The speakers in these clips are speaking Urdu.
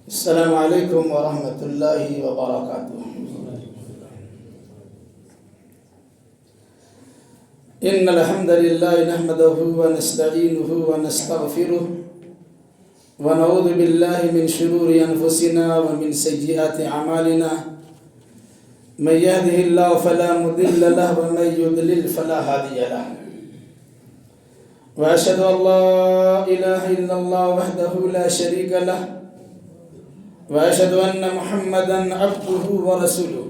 السلام علیکم ورحمۃ اللہ وبرکاتہ۔ ان الحمد للہ نحمده ونستعینه ونستغفره ونعوذ باللہ من شرور انفسنا ومن سیئات اعمالنا من يهده الله فلا مضل له ومن يضلل فلا هادي له واشهد ان لا اله الا الله وحده لا شريك له وأشهد أن محمدًا عبده ورسوله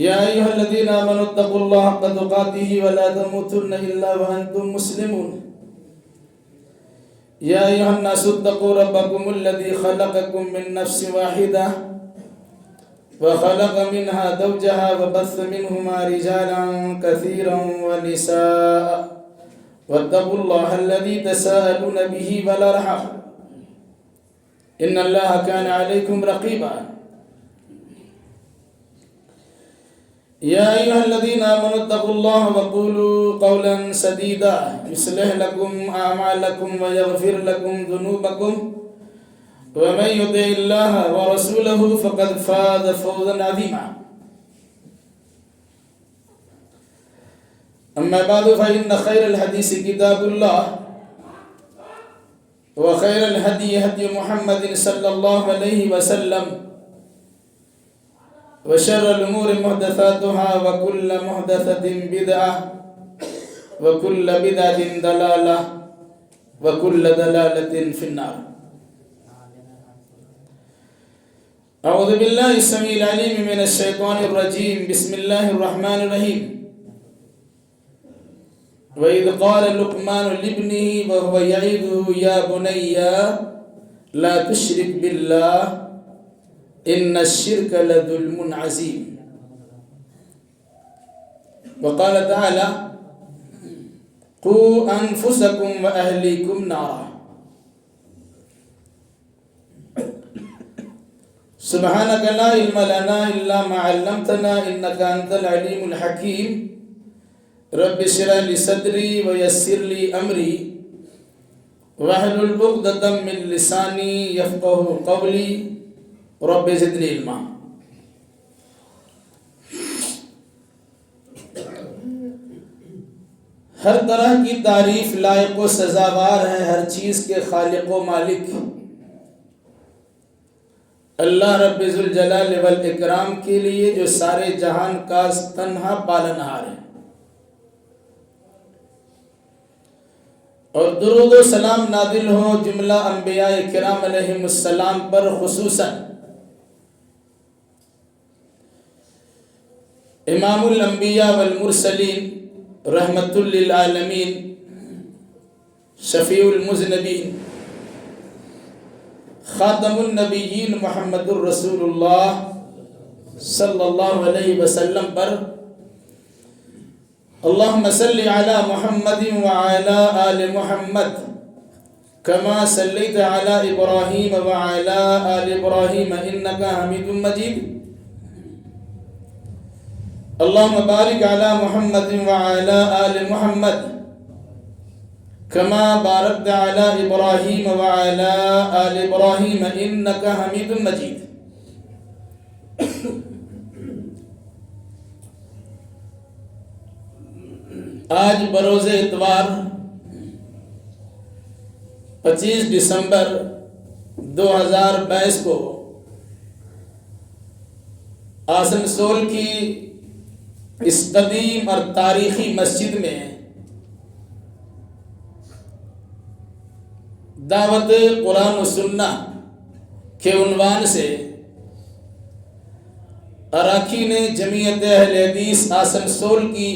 يا أيها الذين آمنوا اتقوا الله حق تقاته ولا تموتن إلا وأنتم مسلمون يا أيها الناس اتقوا ربكم الذي خلقكم من نفس واحدة وخلق منها زوجها وبث منهما رجالا كثيرا ونساء واتقوا الله الذي تساءلون به والأرحام إن الله كان عليكم رقيبا يا أيها الذين آمنوا اتقوا الله وقولوا قولا سديدا يصلح لكم أعمالكم ويغفر لكم ذنوبكم ومن يطع الله ورسوله فقد فاز فوزا عظيما أما بعد فإن خير الحديث كتاب الله وخير الهدي هدي محمد صلى الله عليه وسلم وشر الأمور محدثاتها وكل محدثة بدعة وكل بدعة ضلالة وكل ضلالة في النار أعوذ بالله السميع العليم من الشيطان الرجيم بسم الله الرحمن الرحيم وَإِذْ قَالَ لُقْمَانُ لِابْنِهِ وَهُوَ يَعِظُهُ يَا بُنَيَّ لَا تُشْرِكْ بِاللَّهِ إِنَّ الشِّرْكَ لَظُلْمٌ عَظِيمٌ وقال تعالى قُوا أَنفُسَكُمْ وَأَهْلِيكُمْ نَارًا سبحانك لا علم لنا إلا ما علمتنا إنك أنت العليم الحكيم رب اشرح لي صدري ويسر لي امري واحلل عقدة من لساني يفقهوا قولي رب زدني علما۔ ہر طرح کی تعریف لائق و سزاوار ہے ہر چیز کے خالق و مالک اللہ رب ذوالجلال والاکرام کے لیے جو سارے جہان کا تنہا پالنہار ہے، اور درود و سلام نازل ہو جملہ انبیاء کرام علیہم السلام پر، خصوصاً امام الانبیاء والمرسلین رحمت للعالمین شفیع المذنبین خاتم النبیین محمد الرسول اللہ صلی اللہ علیہ وسلم پر اللهم صل على محمد وعلى آل محمد كما صليت على إبراهيم وعلى آل إبراهيم إنك حميد مجيد اللهم بارك على محمد وعلى آل محمد كما باركت على إبراهيم وعلى آل إبراهيم إنك حميد مجيد۔ آج بروز اتوار 25 دسمبر 2022 کو آسنسول کی اس قدیم اور تاریخی مسجد میں دعوت قرآن و سنہ کے عنوان سے اراکین جمعیت اہل حدیث آسنسول کی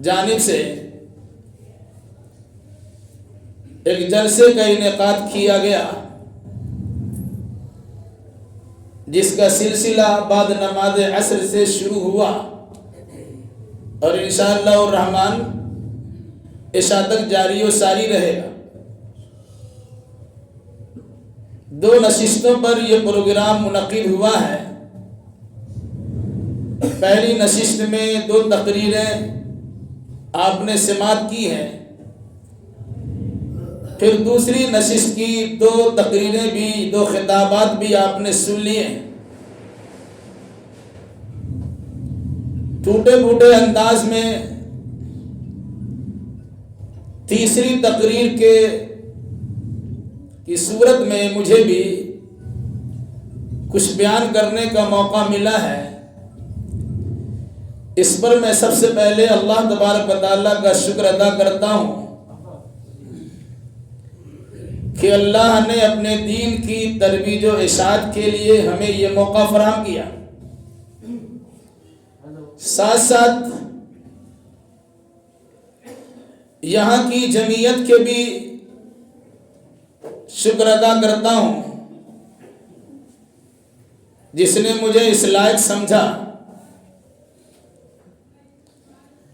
جانب سے ایک جلسے کا انعقاد کیا گیا، جس کا سلسلہ بعد نماز عصر سے شروع ہوا اور انشاءاللہ الرحمن عشاء تک جاری و ساری رہے گا۔ 2 نشستوں پر یہ پروگرام منعقد ہوا ہے۔ پہلی نشست میں 2 تقریریں آپ نے سماعت کی ہیں، پھر دوسری نشست کی 2 تقریریں بھی، 2 خطابات بھی آپ نے سن لیے ہیں۔ ٹوٹے پھوٹے انداز میں تیسری تقریر کی صورت میں مجھے بھی کچھ بیان کرنے کا موقع ملا ہے۔ اس پر میں سب سے پہلے اللہ تبارک و تعالیٰ کا شکر ادا کرتا ہوں کہ اللہ نے اپنے دین کی ترویج و اشاعت کے لیے ہمیں یہ موقع فراہم کیا۔ ساتھ ساتھ یہاں کی جمعیت کے بھی شکر ادا کرتا ہوں جس نے مجھے اس لائق سمجھا۔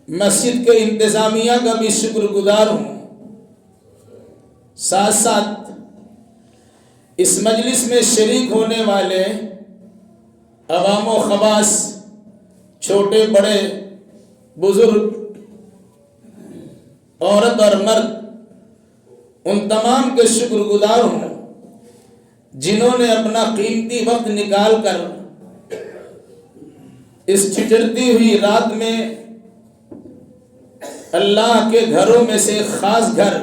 مسجد کے انتظامیہ کا بھی شکر گزار ہوں۔ ساتھ ساتھ اس مجلس میں شریک ہونے والے عوام و خواص، چھوٹے بڑے، بزرگ، عورت اور مرد، ان تمام کے شکر گزار ہوں جنہوں نے اپنا قیمتی وقت نکال کر اس چچرتی ہوئی رات میں اللہ کے گھروں میں سے خاص گھر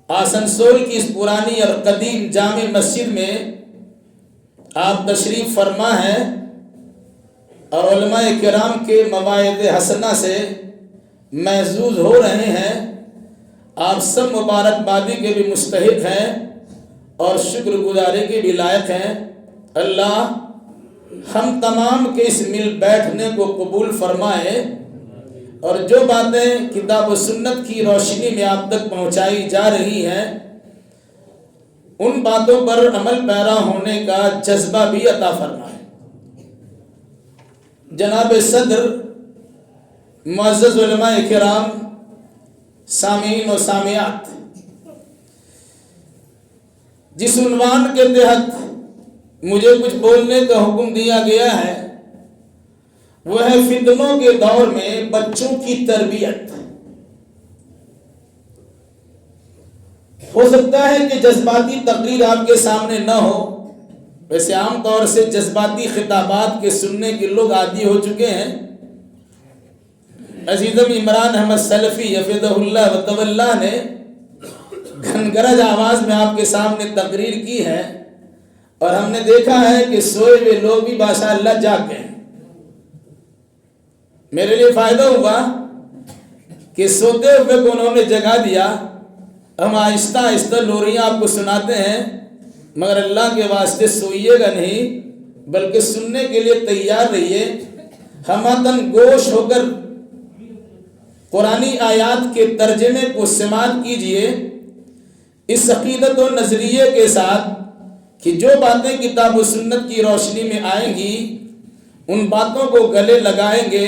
آسنسول کی اس پرانی اور قدیم جامع مسجد میں آپ تشریف فرما ہیں اور علماء کرام کے مواعظ حسنہ سے محظوظ ہو رہے ہیں۔ آپ سب مبارکبادی کے بھی مستحق ہیں اور شکر گزاری کے بھی لائق ہیں۔ اللہ ہم تمام کے اس مل بیٹھنے کو قبول فرمائے اور جو باتیں کتاب و سنت کی روشنی میں آپ تک پہنچائی جا رہی ہیں ان باتوں پر عمل پیرا ہونے کا جذبہ بھی عطا فرمائے۔ جناب صدر، معزز علماء کرام، سامعین و سامعات، جس عنوان کے تحت مجھے کچھ بولنے کا حکم دیا گیا ہے وہ ہے فتنوں کے دور میں بچوں کی تربیت۔ ہو سکتا ہے کہ جذباتی تقریر آپ کے سامنے نہ ہو، ویسے عام طور سے جذباتی خطابات کے سننے کے لوگ عادی ہو چکے ہیں۔ عزیزم عمران احمد سلفی حفظہ اللہ و طول نے گھنگرج آواز میں آپ کے سامنے تقریر کی ہے اور ہم نے دیکھا ہے کہ سوئے ہوئے لوگ بھی ماشاء اللہ جاگ گئے۔ میرے لیے فائدہ ہوا کہ سوتے ہوئے کو انہوں نے جگا دیا۔ ہم آہستہ آہستہ لوریاں آپ کو سناتے ہیں مگر اللہ کے واسطے سوئیے گا نہیں بلکہ سننے کے لیے تیار رہیے۔ ہماتن گوش ہو کر قرآنی آیات کے ترجمے کو سماعت کیجئے اس عقیدت و نظریے کے ساتھ کہ جو باتیں کتاب و سنت کی روشنی میں آئیں گی ان باتوں کو گلے لگائیں گے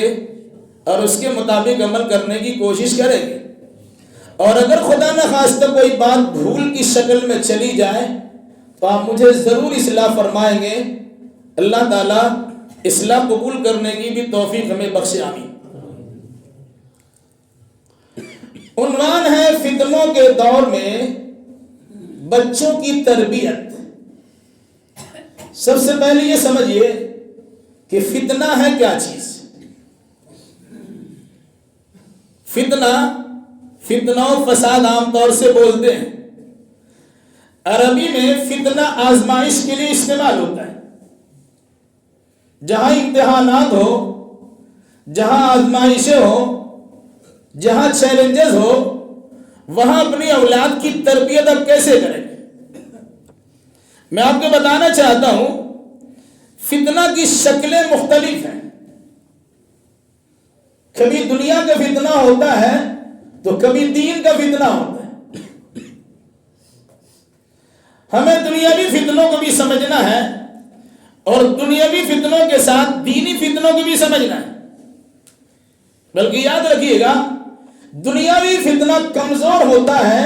اور اس کے مطابق عمل کرنے کی کوشش کریں گے، اور اگر خدا نہ خواستہ کوئی بات بھول کی شکل میں چلی جائے تو آپ مجھے ضرور اصلاح فرمائیں گے۔ اللہ تعالیٰ اصلاح قبول کرنے کی بھی توفیق ہمیں بخشے، آمین۔ عنوان ہے فتنوں کے دور میں بچوں کی تربیت۔ سب سے پہلے یہ سمجھیے کہ فتنہ ہے کیا چیز۔ فتنہ و فساد عام طور سے بولتے ہیں، عربی میں فتنہ آزمائش کے لیے استعمال ہوتا ہے۔ جہاں امتحانات ہو، جہاں آزمائشیں ہو، جہاں چیلنجز ہو، وہاں اپنی اولاد کی تربیت اب کیسے کریں گے۔ میں آپ کو بتانا چاہتا ہوں فتنہ کی شکلیں مختلف ہیں۔ کبھی دنیا کا فتنہ ہوتا ہے تو کبھی دین کا فتنہ ہوتا ہے۔ ہمیں دنیاوی فتنوں کو بھی سمجھنا ہے اور دنیاوی فتنوں کے ساتھ دینی فتنوں کو بھی سمجھنا ہے۔ بلکہ یاد رکھیے گا دنیاوی فتنہ کمزور ہوتا ہے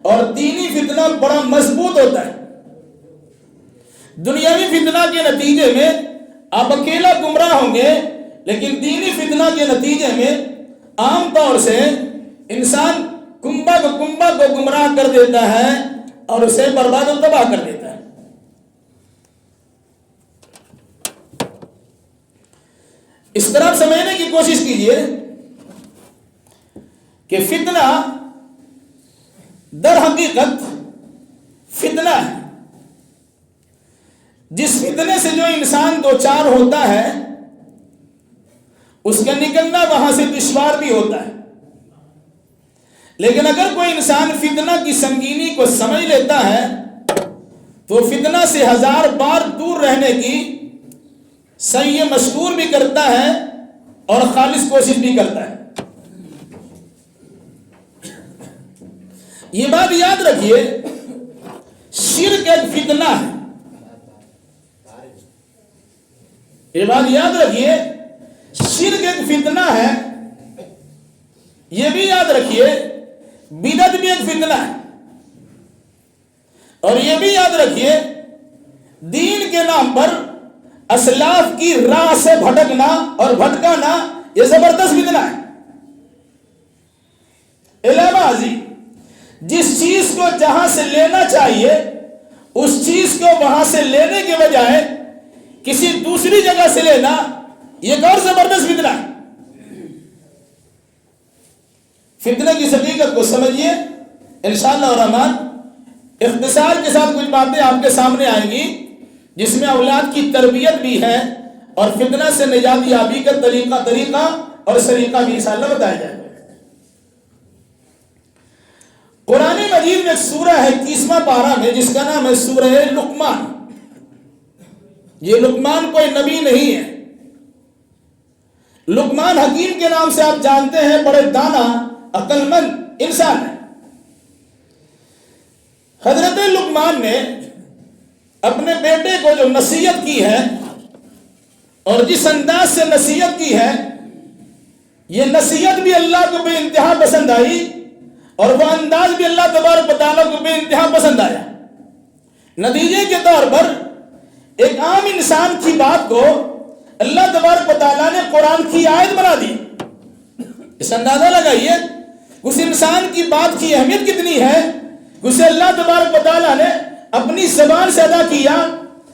اور دینی فتنہ بڑا مضبوط ہوتا ہے۔ دنیاوی فتنہ کے نتیجے میں آپ اکیلا گمراہ ہوں گے، لیکن دینی فتنہ کے نتیجے میں عام طور سے انسان کنبہ کو کنبہ کو گمراہ کر دیتا ہے اور اسے برباد و تباہ کر دیتا ہے۔ اس طرح سمجھنے کی کوشش کیجئے کہ فتنہ در حقیقت فتنہ ہے، جس فتنے سے جو انسان دو چار ہوتا ہے اس کا نکلنا وہاں سے دشوار بھی ہوتا ہے، لیکن اگر کوئی انسان فتنہ کی سنگینی کو سمجھ لیتا ہے تو فتنہ سے 1000 بار دور رہنے کی سعی مشکور بھی کرتا ہے اور خالص کوشش بھی کرتا ہے۔ یہ بات یاد رکھیے، شرک ایک فتنہ ہے، یہ بات یاد رکھیے، شرک ایک فتنہ ہے۔ یہ بھی یاد رکھیے بدعت بھی ایک فتنہ ہے، اور یہ بھی یاد رکھیے دین کے نام پر اسلاف کی راہ سے بھٹکنا اور بھٹکانا یہ زبردست فتنہ ہے۔ علماء جس چیز کو جہاں سے لینا چاہیے اس چیز کو وہاں سے لینے کے بجائے کسی دوسری جگہ سے لینا یہ ایک اور زبردست فتنہ ہے۔ فتنہ کی حقیقت کو سمجھیے، انشاءاللہ الرحمن اختصار کے ساتھ کچھ باتیں آپ کے سامنے آئیں گی جس میں اولاد کی تربیت بھی ہے اور فتنہ سے نجات یابی کا طریقہ اور سلیقہ بھی انشاءاللہ بتایا جائے گا۔ قرآن مجید میں ایک سورہ ہے 21واں پارہ میں جس کا نام ہے سورہ لقمان۔ یہ لقمان کوئی نبی نہیں ہے، لقمان حکیم کے نام سے آپ جانتے ہیں، بڑے دانا عقل مند انسان ہے۔ حضرت لقمان نے اپنے بیٹے کو جو نصیحت کی ہے اور جس انداز سے نصیحت کی ہے، یہ نصیحت بھی اللہ کو بے انتہا پسند آئی اور وہ انداز بھی اللہ تبارک و تعالیٰ کو بے انتہا پسند آیا۔ نتیجے کے طور پر ایک عام انسان کی بات کو اللہ تبارک و تعالیٰ نے قرآن کی آیت بنا دی۔ اس اندازہ لگائیے اس انسان کی بات کی اہمیت کتنی ہے، اسے اللہ تبارک و تعالیٰ نے اپنی زبان سے ادا کیا،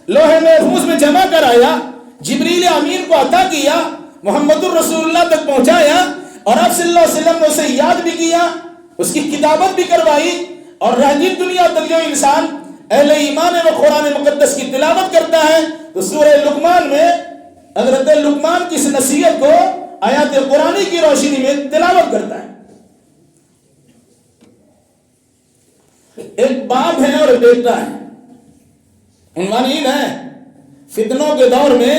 لوح محفوظ میں جمع کرایا، جبریل امین کو عطا کیا، محمد الرسول اللہ تک پہنچایا، اور آپ صلی اللہ علیہ وسلم نے اسے یاد بھی کیا، اس کی کتابت بھی کروائی، اور رہگی دنیا تک جو انسان اہل ایمان و قرآن مقدس کی تلاوت کرتا ہے تو سورہ لقمان میں حضرت لقمان کی اس نصیحت کو آیات قرآنی کی روشنی میں تلاوت کرتا ہے۔ ایک باپ ہے اور بیٹا ہے، عنوان یہ ہے فتنوں کے دور میں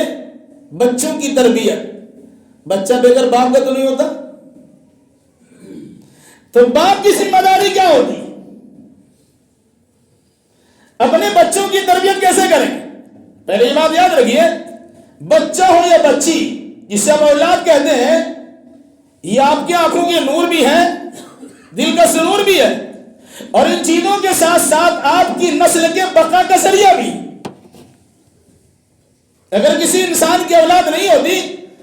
بچوں کی تربیت۔ بچہ بغیر باپ کا تو نہیں ہوتا، تو باپ کی ذمہ داری کیا ہوتی؟ اپنے بچوں کی تربیت کیسے کریں؟ پہلے یہ بات یاد رکھیے، بچہ ہو یا بچی جسے ہم اولاد کہتے ہیں، یہ آپ کی آنکھوں کے نور بھی ہے، دل کا سرور بھی ہے، اور ان چیزوں کے ساتھ ساتھ آپ کی نسل کے بقا کا ذریعہ بھی۔ اگر کسی انسان کی اولاد نہیں ہوتی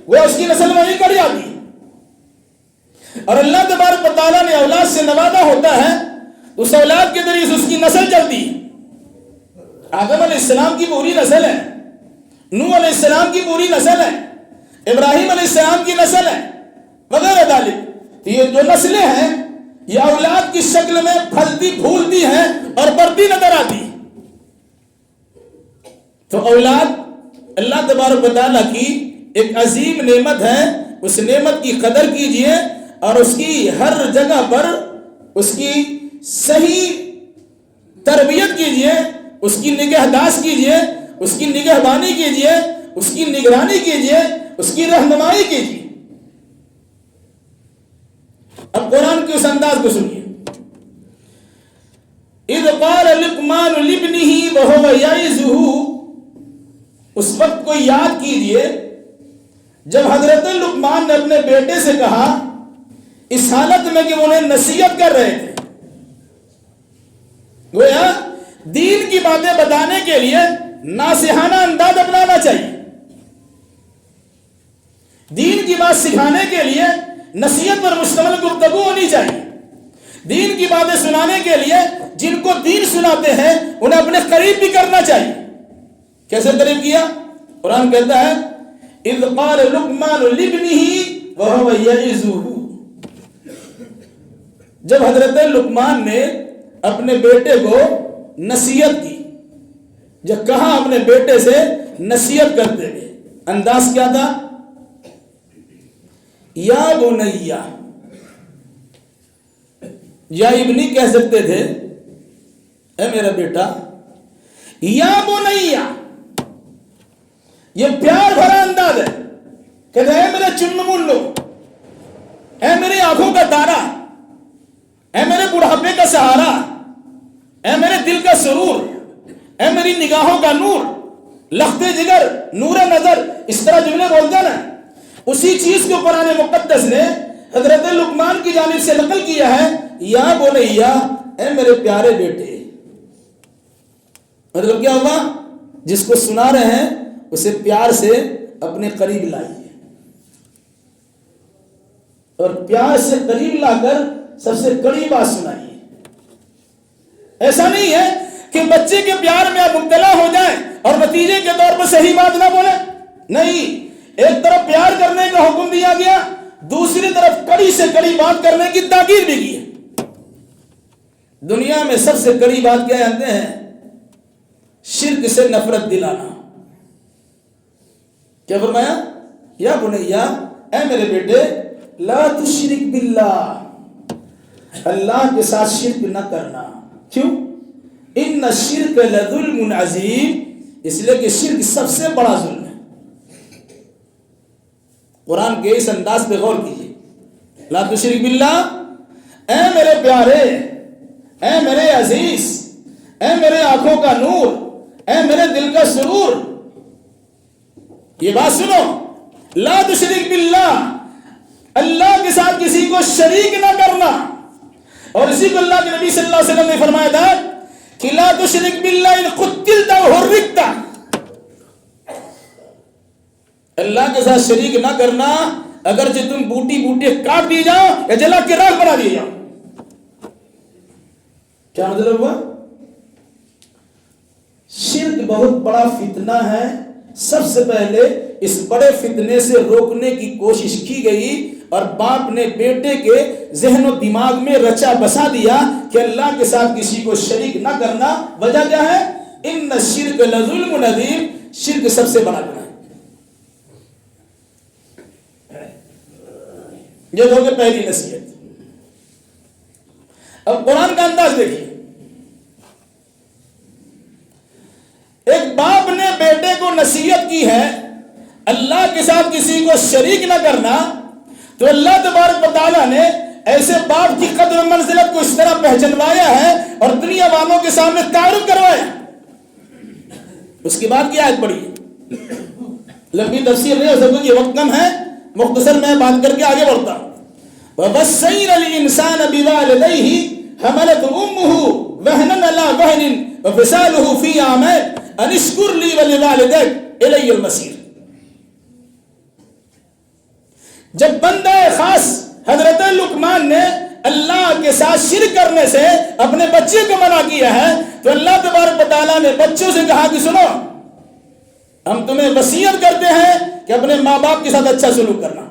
وہ اس کی نسل وہیں کٹ جاتی، اور اللہ تبارک و تعالیٰ نے اولاد سے نوازا ہوتا ہے اس اولاد کے ذریعے سے اس کی نسل چلتی۔ آدم علیہ السلام کی پوری نسل ہے، نوح علیہ السلام کی پوری نسل ہے، ابراہیم علیہ السلام کی نسل ہے، وغیرہ ذالک۔ یہ جو نسلیں ہیں یہ اولاد کی شکل میں پھلتی پھولتی ہیں اور بڑھتی نظر آتی۔ تو اولاد اللہ تبارک و تعالیٰ کی ایک عظیم نعمت ہے، اس نعمت کی قدر کیجئے اور اس کی ہر جگہ پر اس کی صحیح تربیت کیجئے، اس کی نگہداشت کیجئے، اس کی نگہبانی کیجئے، اس کی نگرانی کیجئے، اس کی رہنمائی کیجئے۔ اب قرآن کے اس انداز کو سنیے، اذ قال لقمان لابنہ وہو یعظہ، اس وقت کو یاد کیجئے جب حضرت لقمان نے اپنے بیٹے سے کہا، اس حالت میں کہ وہ انہیں نصیحت کر رہے تھے۔ گویا دین کی باتیں بتانے کے لیے ناصحانہ انداز اپنانا چاہیے، دین کی بات سکھانے کے لیے نصیحت پر مشتمل گفتگو ہونی چاہیے، دین کی باتیں سنانے کے لیے جن کو دین سناتے ہیں انہیں اپنے قریب بھی کرنا چاہیے. کیسے قریب کیا؟ قرآن کہتا ہے اذ قال لقمان لابنه وهو يعظه. جب حضرت لقمان نے اپنے بیٹے کو نصیحت کی، جب کہا اپنے بیٹے سے نصیحت کرتے ہوئے، انداز کیا تھا؟ یا بنیا، یا ابنی کہہ سکتے تھے، اے میرا بیٹا. یا بنیا یہ پیار بھرا انداز ہے، کہتے ہیں اے میرے چن ملو، اے میری آنکھوں کا تارا، اے میرے بڑھاپے کا سہارا، اے میرے دل کا سرور، اے میری نگاہوں کا نور، لخت جگر، نور نظر، اس طرح جملے بولتے ہیں نا. اسی چیز کو قرآن مقدس نے حضرت لقمان کی جانب سے نقل کیا ہے، یا بنیا اے میرے پیارے بیٹے. مطلب کیا ہوا؟ جس کو سنا رہے ہیں اسے پیار سے اپنے قریب لائیے، اور پیار سے قریب لا کر سب سے کڑی بات سنائیے. ایسا نہیں ہے کہ بچے کے پیار میں آپ مبتلا ہو جائیں اور نتیجے کے طور پر صحیح بات نہ بولیں. نہیں، ایک طرف پیار کرنے کا حکم دیا گیا، دوسری طرف کڑی سے کڑی بات کرنے کی تاکید بھی کی ہے. دنیا میں سب سے کڑی بات کیا جانتے ہیں؟ شرک سے نفرت دلانا. کیا فرمایا؟ یا بنیا اے میرے بیٹے لا تشرک باللہ، اللہ کے ساتھ شرک نہ کرنا. کیوں؟ ان الشرک لظلم عظیم، اس لیے کہ شرک سب سے بڑا ظلم ہے. قرآن کے اس انداز پہ غور کیجیے. لا تشرک باللہ، اے میرے پیارے، اے میرے عزیز، اے میرے آنکھوں کا نور، اے میرے دل کا سرور، یہ بات سنو. لا تشرک باللہ، اللہ کے ساتھ کسی کو شریک نہ کرنا. اور اسی کو اللہ کے نبی صلی اللہ علیہ وسلم نے فرمایا تھا کہ لا تشرک باللہ ان قتلت وحرقت، اللہ کے ساتھ شریک نہ کرنا اگرچہ تم بوٹی بوٹی کاٹ دی جاؤ یا جلا کے راکھ بنا دی جاؤ. کیا مطلب ہوا؟ شرک بہت بڑا فتنہ ہے. سب سے پہلے اس بڑے فتنے سے روکنے کی کوشش کی گئی اور باپ نے بیٹے کے ذہن و دماغ میں رچا بسا دیا کہ اللہ کے ساتھ کسی کو شریک نہ کرنا. وجہ کیا ہے؟ ان الشرک لظلم عظیم، شرک سب سے بڑا گناہ ہے. یہ ہو گئی پہلی نصیحت. اب قرآن کا انداز دیکھیے. ایک باپ نے بیٹے کو نصیحت کی ہے اللہ کے ساتھ کسی کو شریک نہ کرنا، تو اللہ تبارک و تعالیٰ نے ایسے باپ کی قدر و منزلت کو اس طرح پہچنوایا ہے اور دنیا والوں کے سامنے تعارف کروایا. اس کے بعد کی آیت پڑھی، لمبی تفسیر نہیں ہو سکتی، یہ وقت کم ہے، مختصر میں بات کر کے آگے بڑھتا ہوں. وَوَصَّيْنَا الْإِنسَانَ بِوَالِدَيْهِ حَمَلَتْهُ أُمُّهُ وَهْنًا عَلَىٰ وَهْنٍ وَفِصَالُهُ فِي عَامَيْنِ أَنِ اشْكُرْ لِي وَلِوَالِدَيْكَ إِلَيَّ الْمَصِيرُ. جب بندہ خاص حضرت لقمان نے اللہ کے ساتھ شرک کرنے سے اپنے بچے کو منع کیا ہے تو اللہ تبارک و تعالیٰ نے بچوں سے کہا کہ سنو، ہم تمہیں وصیت کرتے ہیں کہ اپنے ماں باپ کے ساتھ اچھا سلوک کرنا.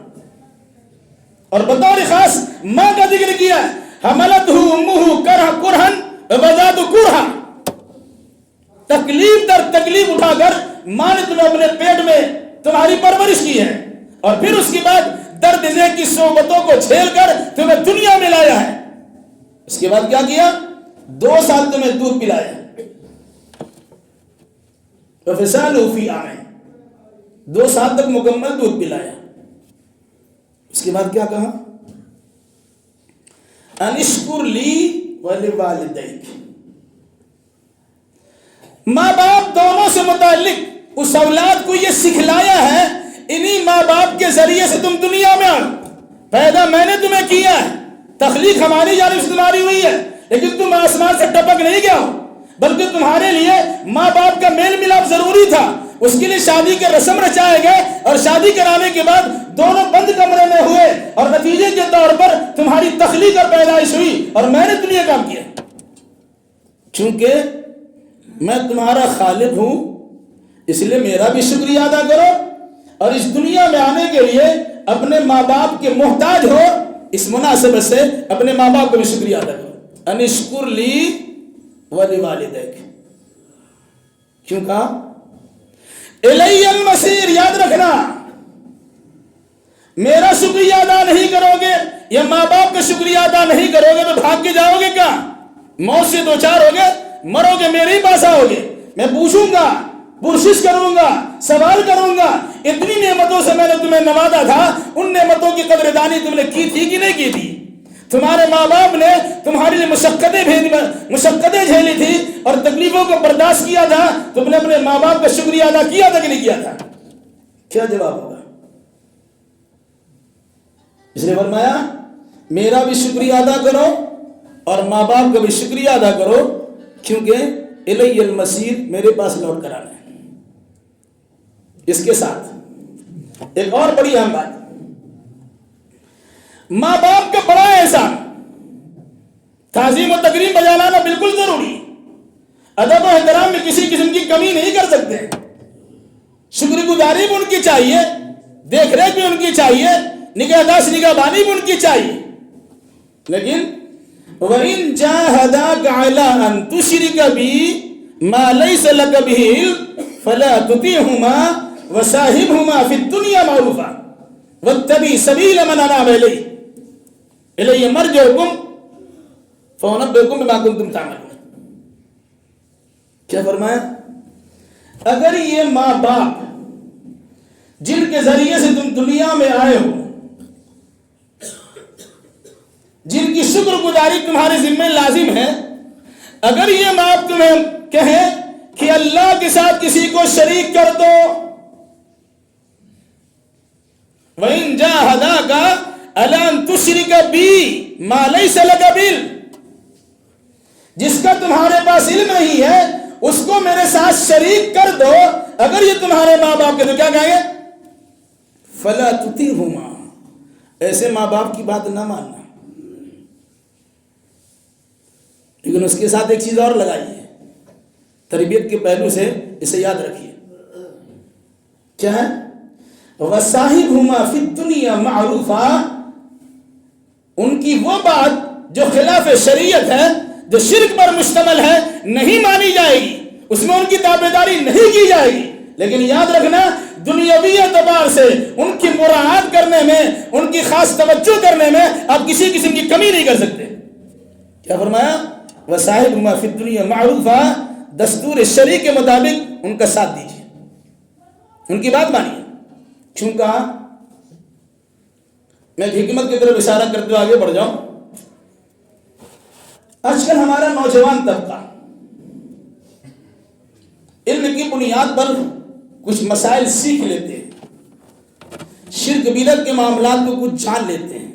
اور بطور خاص ماں کا ذکر کیا، حملتہ امہ کرہن ووضعتہ کرہا، تکلیف در تکلیف اٹھا کر ماں نے تمہیں اپنے پیٹ میں تمہاری پرورش کی ہے، اور پھر اس کے بعد درد دل کی صحبتوں کو جھیل کر تمہیں دنیا میں لایا ہے. اس کے بعد کیا کیا؟ 2 سال تمہیں دودھ پلایا. وفصالہ فی عامین، 2 سال تک مکمل دودھ پلایا. اس کے بعد کیا کہا؟ ان اشکر لی ولوالدیک. ماں باپ دونوں سے متعلق اس اولاد کو یہ سکھلایا ہے، انہی ماں باپ کے ذریعے سے تم دنیا میں آئے، پیدا میں نے تمہیں کیا ہے، تخلیق ہماری جانب سے تمہاری ہوئی ہے، لیکن تم آسمان سے ٹپک نہیں گیا ہو، بلکہ تمہارے لیے ماں باپ کا میل ملاپ ضروری تھا. اس کے لیے شادی کے رسم رچائے گئے اور شادی کرانے کے بعد دونوں بند کمرے میں ہوئے اور نتیجے کے طور پر تمہاری تخلیق اور پیدائش ہوئی اور میں نے تمہیں کام کیا چونکہ میں تمہارا خالق ہوں اس لیے میرا بھی شکریہ ادا کرو اور اس دنیا میں آنے کے لیے اپنے ماں باپ کے محتاج ہو اس مناسبت سے اپنے ماں باپ کو بھی شکریہ ادا کرو انشکر لی ولوالدیک کیوں کہا الی المصیر یاد رکھنا میرا شکریہ ادا نہیں کرو گے یا ماں باپ کا شکریہ ادا نہیں کرو گے تو بھاگ کے جاؤ گے کیا موت سے دو چار ہو گے مرو گے میرے ہی پاس آؤ گے میں پوچھوں گا پرسش کروں گا سوال کروں گا اتنی نعمتوں سے میں نے تمہیں نوازا تھا ان نعمتوں کی قدردانی تم نے کی تھی کہ نہیں کی تھی تمہارے ماں باپ نے تمہارے لیے مشقتیں جھیلی تھی اور تکلیفوں کو برداشت کیا تھا تم نے اپنے ماں باپ کا شکریہ ادا کیا تھا کہ نہیں کیا تھا کیا جواب ہوگا اس نے فرمایا میرا بھی شکریہ ادا کرو اور ماں باپ کا بھی شکریہ ادا کرو کیونکہ الی المصیر میرے پاس لوٹ کر آنا ہے اس کے ساتھ ایک اور بڑی اہم بات ماں باپ کا بڑا احسان تعظیم و تکریم بجا لانا بالکل ضروری ادب و احترام میں کسی قسم کی کمی نہیں کر سکتے شکر گزاری بھی ان کی چاہیے دیکھ ریکھ بھی ان کی چاہیے نگہداشت نگہبانی بھی ان کی چاہیے لیکن وَإِن جَاهَدَاكَ عَلَىٰ أَن تُشْرِكَ بِي مَا لَيْسَ لَكَ بِهِ عِلْمٌ فَلَا تُطِعْهُمَا وَصَاحِبْهُمَا فِي الدُّنْيَا مَعْرُوفًا وَاتَّبِعْ سَبِيلَ مَنْ أَنَابَ إِلَيَّ مَرْجِعُكُمْ فَأُنَبِّئُكُم بِمَا كُنتُمْ تَعْمَلُونَ کیا فرمایا اگر یہ ماں باپ جن کے ذریعے سے تم دنیا میں آئے ہو جن کی شکر گزاری تمہارے ذمہ لازم ہے اگر یہ ماں تمہیں کہیں کہ اللہ کے ساتھ کسی کو شریک کر دو وَإِن جَاهَدَاكَ عَلَىٰ أَن تُشْرِكَ بِي مَا لَيْسَ لَكَ بِعِلْمٍ جس کا تمہارے پاس علم نہیں ہے اس کو میرے ساتھ شریک کر دو اگر یہ تمہارے ماں باپ کے تو کیا کہیں گے فَلَا تُطِعْهُمَا ایسے ماں باپ کی بات نہ ماننا لیکن اس کے ساتھ ایک چیز اور لگائیے تربیت کے پہلو سے اسے یاد رکھیے کیا ہے وَصَاحِبْهُمَا فِي الدُّنْيَا مَعْرُوفًا ان کی وہ بات جو خلاف شریعت ہے جو شرک پر مشتمل ہے نہیں مانی جائے گی اس میں ان کی تابعداری نہیں کی جائے گی لیکن یاد رکھنا دنیاوی اعتبار سے ان کی مراعات کرنے میں ان کی خاص توجہ کرنے میں آپ کسی قسم کی کمی نہیں کر سکتے کیا فرمایا وَصَاحِبْهُمَا فِي الدُّنْيَا مَعْرُوفًا دستور شرع کے مطابق ان کا ساتھ دیجیے ان کی بات مانیے کیوں کہا میں حکمت کی طرف اشارہ کرتے ہوئے آگے بڑھ جاؤں آج کل ہمارا نوجوان طبقہ علم کی بنیاد پر کچھ مسائل سیکھ لیتے ہیں شرک بدعت کے معاملات کو کچھ جان لیتے ہیں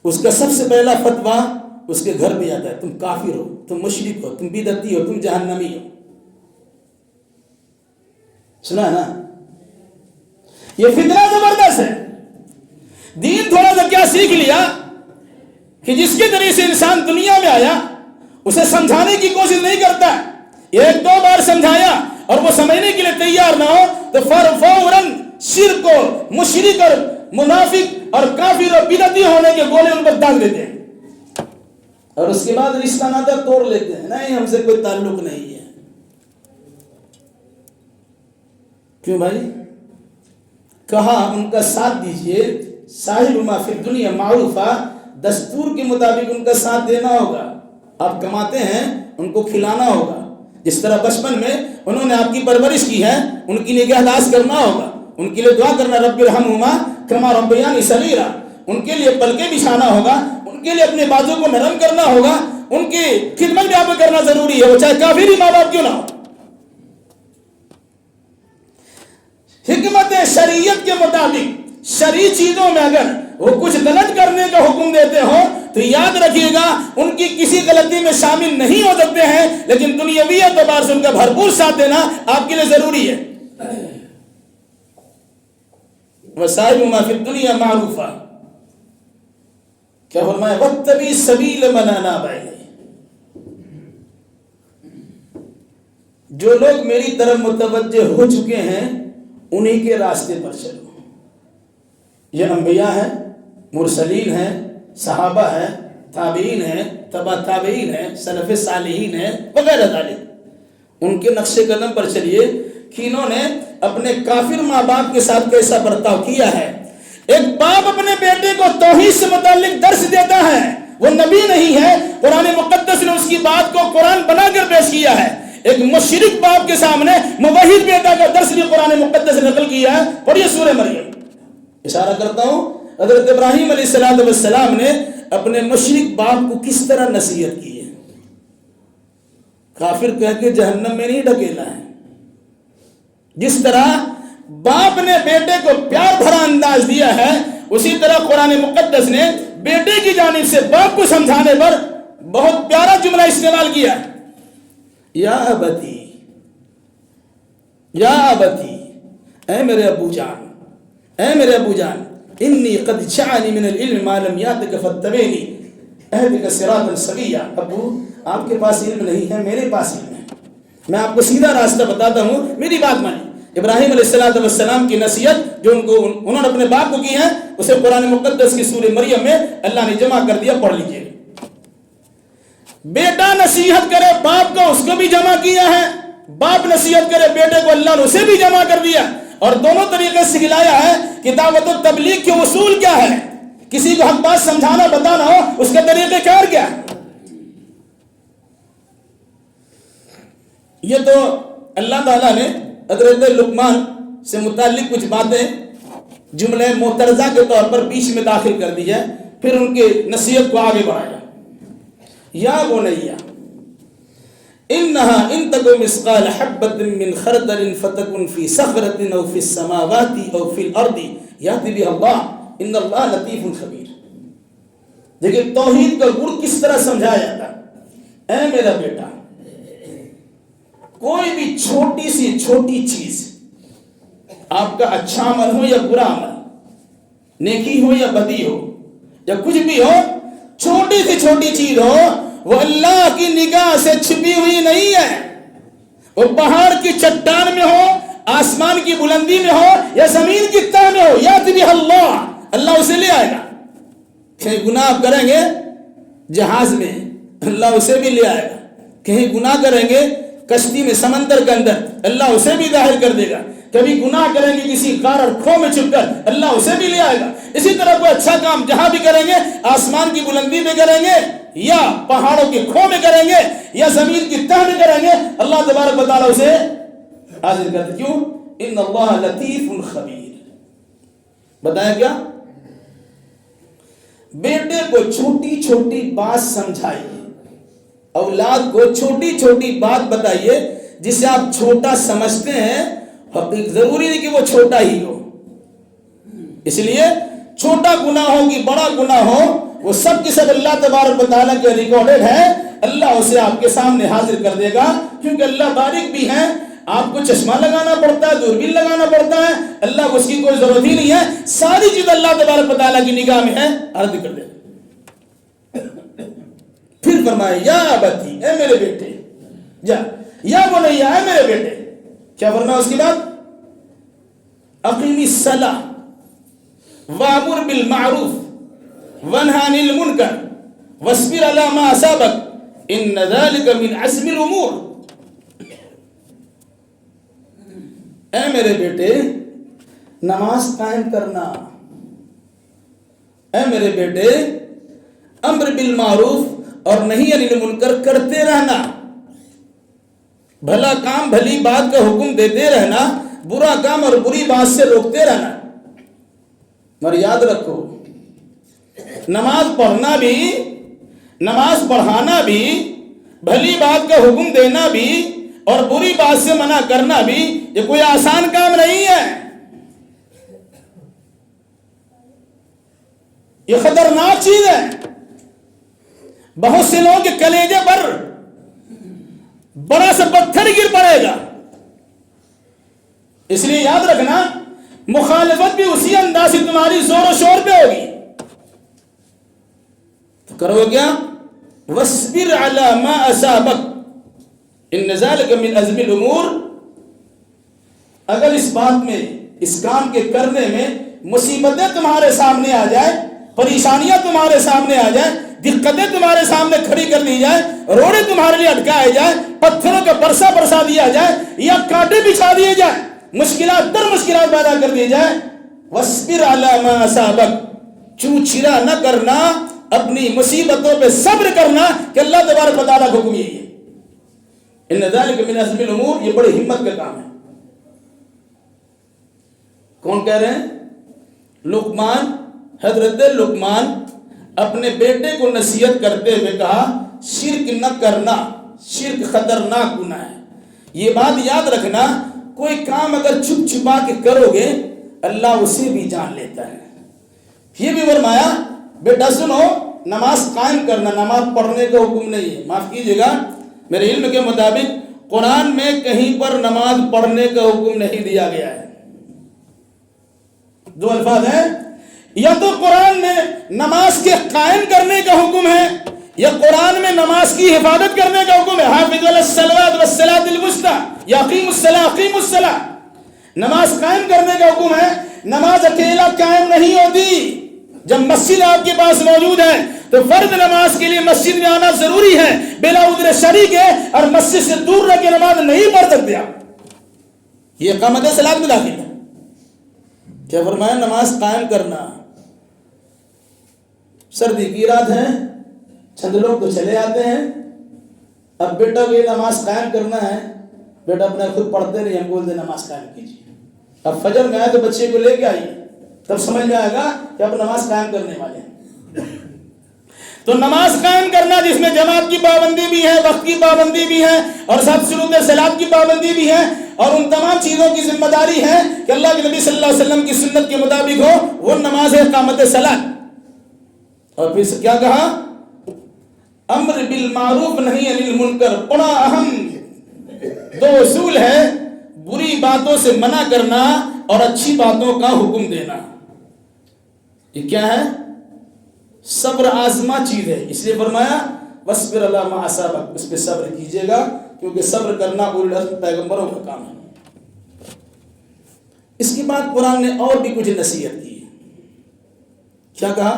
اس کا سب سے پہلا فتویٰ اس کے گھر پہ آتا ہے تم کافر ہو تم مشرک ہو تم بدعتی ہو تم جہنمی ہو سنا ہے نا یہ فتنہ زبردست ہے دین تھوڑا سا کیا سیکھ لیا کہ جس کے ذریعے سے انسان دنیا میں آیا اسے سمجھانے کی کوشش نہیں کرتا ایک دو بار سمجھایا اور وہ سمجھنے کے لیے تیار نہ ہو تو فوراً شرک و مشرک اور منافق اور کافر اور بدعتی ہونے کے گولے ان پر داغ دیتے ہیں اور اس کے بعد رشتہ ناطہ توڑ لیتے ہیں نہیں ہم سے کوئی تعلق نہیں ہے کیوں بھائی کہا ان کا ساتھ دیجئے صاحبہما فی الدنیا معروفا دستور کے مطابق ان کا ساتھ دینا ہوگا آپ کماتے ہیں ان کو کھلانا ہوگا جس طرح بچپن میں انہوں نے آپ کی پرورش کی ہے ان کی نگہداشت کرنا ہوگا ان کے لیے دعا کرنا رب ارحمہما کما ربیانی صغیرا ان کے لیے پلکیں بچھانا ہوگا ان کے لیے اپنے بازو کو نرم کرنا ہوگا ان کی خدمت بھی آپ کو کرنا ضروری ہے وہ چاہے کافر ہی ماں باپ کیوں نہ ہو حکمت شریعت کے مطابق شرعی چیزوں میں اگر وہ کچھ غلط کرنے کا حکم دیتے ہو تو یاد رکھیے گا ان کی کسی غلطی میں شامل نہیں ہو سکتے ہیں، لیکن دنیاوی اعتبار سے ان کا بھرپور ساتھ دینا آپ کے لیے ضروری ہے۔ وَصَاحِبُ مَا فِي الدُّنْيَا مَعْرُوفًا، کیا فرمایا وَاتَّبِعْ سَبِيلَ مَنْ أَنَابَ إِلَيَّ، جو لوگ میری طرف متوجہ ہو چکے ہیں انہی کے راستے پر چلو۔ یہ انبیاء ہیں، مرسلین ہیں، صحابہ ہیں، تابعین ہیں، تبع تابعین ہیں، سلف صالحین ہیں وغیرہ ذالک، ان کے نقش قدم پر چلیے کہ انہوں نے اپنے کافر ماں باپ کے ساتھ کیسا برتاؤ کیا ہے۔ ایک باپ اپنے بیٹے کو توحید سے متعلق درس دیتا ہے، وہ نبی نہیں ہے، قرآن مقدس نے اس کی بات کو قرآن بنا کر پیش کیا ہے۔ ایک مشرک باپ کے سامنے موحد بیٹا کا درس بھی قرآن مقدس نے نقل کیا ہے۔ پڑھیے سورہ مریم۔ اشارہ کرتا ہوں حضرت ابراہیم علیہ السلام نے اپنے مشرک باپ کو کس طرح نصیحت کی ہے، کافر کہہ کے جہنم میں نہیں ڈھکیلا ہے۔ جس طرح باپ نے بیٹے کو پیار بھرا انداز دیا ہے، اسی طرح قرآن مقدس نے بیٹے کی جانب سے باپ کو سمجھانے پر بہت پیارا جملہ استعمال کیا، یا ابتی، یا ابتی، اے میرے ابو جان، اے میرے ابو جان، انی قد جاءنی من العلم ما لم یاتک فاتبعنی اہدک صراطا سویا۔ ابو آپ کے پاس علم نہیں ہے، میرے پاس علم ہے، میں آپ کو سیدھا راستہ بتاتا ہوں، میری بات مانیں۔ ابراہیم علیہ السلام کی نصیحت جو انہوں نے اپنے باپ کو کی ہے، اسے قرآن مقدس کی سورہ مریم میں اللہ نے جمع کر دیا، پڑھ لیجئے۔ بیٹا نصیحت کرے باپ کو، اس کو بھی جمع کیا ہے، باپ نصیحت کرے بیٹے کو، اللہ نے اسے بھی جمع کر دیا، اور دونوں طریقے سے سکھلایا ہے کہ دعوت و تبلیغ کے اصول کیا ہے، کسی کو حق بات سمجھانا بتانا ہو اس کا طریقہ کار کیا ہے۔ یہ تو اللہ تعالیٰ نے حضرت لقمان سے متعلق کچھ باتیں جملے معترضہ کے طور پر بیچ میں داخل کر دی ہے، پھر ان کی نصیحت کو آگے بڑھایا۔ یا بنیا انہا ان تک مثقال حبۃ من خردل فتکن فی صخرۃ او فی السماوات او فی الارض یأتی بها اللہ ان اللہ لطیف خبیر۔ دیکھیں توحید کا گڑ کس طرح سمجھایا جاتا ہے۔ اے میرا بیٹا، کوئی بھی چھوٹی سی چھوٹی چیز، آپ کا اچھا عمل ہو یا برا عمل، نیکی ہو یا بدی ہو یا کچھ بھی ہو، چھوٹی سی چھوٹی چیز ہو، وہ اللہ کی نگاہ سے چھپی ہوئی نہیں ہے۔ وہ پہاڑ کی چٹان میں ہو، آسمان کی بلندی میں ہو یا زمین کی تہ میں ہو، یأتی بها اللہ، اللہ اسے لے آئے گا۔ کہیں گناہ آپ کریں گے جہاز میں، اللہ اسے بھی لے آئے گا۔ کہیں گناہ کریں گے کشتی میں، سمندر کے اندر، اللہ اسے بھی ظاہر کر دے گا۔ کبھی گناہ کریں گے کسی غار اور کھو میں چھپ کر، اللہ اسے بھی لے آئے گا۔ اسی طرح کوئی اچھا کام جہاں بھی کریں گے، آسمان کی بلندی میں کریں گے یا پہاڑوں کے کھو میں کریں گے یا زمین کی تہ میں کریں گے، اللہ تبارک و تعالیٰ اسے حاضر کر دے۔ کیوں؟ ان اللہ لطیف خبیر۔ بتایا کیا؟ بیٹے کو چھوٹی چھوٹی بات سمجھائیے، اولاد کو چھوٹی چھوٹی بات بتائیے جسے آپ چھوٹا سمجھتے ہیں، حقیقت ضروری نہیں کہ وہ چھوٹا ہی ہو۔ اس لیے چھوٹا گناہ ہو کہ بڑا گناہ ہو، وہ سب کی سب اللہ تبارک و تعالیٰ کے ریکارڈڈ ہے، اللہ اسے آپ کے سامنے حاضر کر دے گا، کیونکہ اللہ باریک بھی ہے۔ آپ کو چشمہ لگانا پڑتا ہے، دوربین لگانا پڑتا ہے، اللہ کو اس کی کوئی ضرورت ہی نہیں ہے، ساری چیز اللہ تبارک و تعالیٰ کی نگاہ میں ہے، عرض کر دے۔ پھر فرمائے یا ابتی، اے میرے بیٹے، جا یا بنیا، اے میرے بیٹے، کیا فرمایا اس کے بعد؟ اقیم الصلاۃ وامر بالمعروف وانہی عن المنکر واصبر علی ما اصابک ان ذلک من عزم الامور۔ اے میرے بیٹے، نماز قائم کرنا، اے میرے بیٹے امر بالمعروف اور نہی عن المنکر کرتے رہنا، بھلا کام بھلی بات کا حکم دیتے رہنا، برا کام اور بری بات سے روکتے رہنا۔ اور یاد رکھو، نماز پڑھنا بھی، نماز پڑھانا بھی، بھلی بات کا حکم دینا بھی اور بری بات سے منع کرنا بھی، یہ کوئی آسان کام نہیں ہے، یہ خطرناک چیز ہے۔ بہت سے لوگوں کے کلیجے پر بڑا سا پتھر گر پڑے گا. اس لیے یاد رکھنا مخالفت بھی اسی انداز سے تمہاری زور و شور پہ ہوگی. تو کرو کیا؟ وَاصْبِرْ عَلَى مَا أَصَابَكَ إِنَّ ذَلِكَ مِنْ عَزْمِ الْأُمُورِ. اگر اس بات میں، اس کام کے کرنے میں مصیبتیں تمہارے سامنے آ جائیں، پریشانیاں تمہارے سامنے آ جائیں، دقتیں تمہارے سامنے کھڑی کر لی جائیں، روڑے تمہارے لیے اٹکائے جائیں، پتھروں کا برسا دیا جائے یا کانٹے بچھا دیے جائیں، مشکلات در مشکلات پیدا کر دی جائے. وَاصْبِرْ عَلَى مَا أَصَابَكَ. چوں چھرا نہ کرنا، اپنی مصیبتوں پہ صبر کرنا کہ اللہ تبارک و تعالیٰ کا حکم یہی ہے. إِنَّ ذَلِكَ مِنْ عَزْمِ الْأُمُورِ. یہ بڑی ہمت کا کام ہے. کون کہہ رہے ہیں؟ لقمان. حضرت لقمان اپنے بیٹے کو نصیحت کرتے ہوئے کہا شرک نہ کرنا، شرک خطرناک گناہ ہے. یہ بات یاد رکھنا، کوئی کام اگر چھپ چھپا کے کرو گے اللہ اسے بھی جان لیتا ہے. یہ بھی فرمایا بیٹا سنو، نماز قائم کرنا، نماز پڑھنے کا حکم نہیں ہے. معاف کیجیے گا، میرے علم کے مطابق قرآن میں کہیں پر نماز پڑھنے کا حکم نہیں دیا گیا ہے. دو الفاظ ہیں، یا تو قرآن میں نماز کے قائم کرنے کا حکم ہے یا قرآن میں نماز کی حفاظت کرنے کا حکم ہے. حافظوا علی الصلوات والصلاۃ الوسطی یا اقیموا الصلاۃ اقیموا الصلاۃ. نماز قائم کرنے کا حکم ہے. نماز اکیلا قائم نہیں ہوتی. جب مسجد آپ کے پاس موجود ہے تو فرض نماز کے لیے مسجد میں آنا ضروری ہے، بلا عذر شرعی ہے، اور مسجد سے دور رہ کے نماز نہیں پڑھ سکتے آپ. یہ اقامت صلاۃ میں داخل ہے. کیا فرمایا؟ نماز قائم کرنا. سردی کی رات ہے، چند لوگ تو چلے آتے ہیں. اب بیٹا کو یہ نماز قائم کرنا ہے، بیٹا اپنے خود پڑھتے نہیں، ہم بولتے نماز قائم کیجیے. اب فجر میں آئے تو بچے کو لے کے آئیے، تب سمجھ میں آئے گا کہ اب نماز قائم کرنے والے ہیں. تو نماز قائم کرنا جس میں جماعت کی پابندی بھی ہے، وقت کی پابندی بھی ہے، اور ساتھ شروط صلاۃ کی پابندی بھی ہے، اور ان تمام چیزوں کی ذمہ داری ہے کہ اللہ کے نبی صلی اللہ علیہ وسلم کی سنت کے مطابق ہو، وہ نماز ہے اقامت صلاۃ. اور پھر کیا کہا؟ امر بالمعروف نہی عن المنکر. بڑا اہم دو اصول ہے، بری باتوں سے منع کرنا اور اچھی باتوں کا حکم دینا. یہ کیا ہے؟ صبر آزما چیز ہے. اس لیے فرمایا وَاصْبِرْ عَلَىٰ مَا أَصَابَكَ. اس پہ صبر کیجیے گا، کیونکہ صبر کرنا اولو العزم پیغمبروں کا کام ہے. اس کے بعد قرآن نے اور بھی کچھ نصیحت کی. کیا کہا؟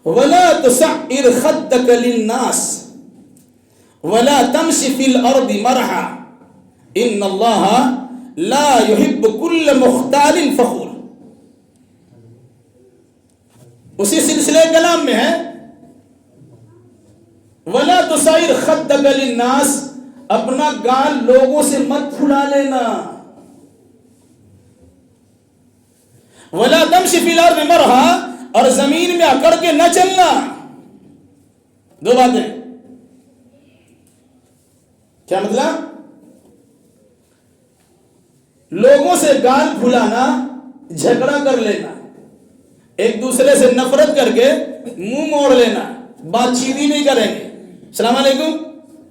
وَلَا تُسَعِّرْ خَدَّكَ لِلنَّاسِ وَلَا تَمْشِ فِي الْأَرْضِ مَرْحًا إِنَّ اللَّهَ لَا يُحِبُّ كُلَّ مُخْتَالٍ فَخُورٍ. اسی سلسلے کلام میں ہے وَلَا تُسَعِّرْ خَدَّكَ لِلنَّاسِ. اپنا گال لوگوں سے مت پھلا لینا. وَلَا تَمْشِ فِي الْأَرْضِ مَرْحًا. اور زمین میں اکڑ کے نہ چلنا. دو باتیں. کیا مطلب؟ لوگوں سے گال پھلانا، جھگڑا کر لینا، ایک دوسرے سے نفرت کر کے منہ موڑ لینا، بات چیت ہی نہیں کریں گے. السلام علیکم،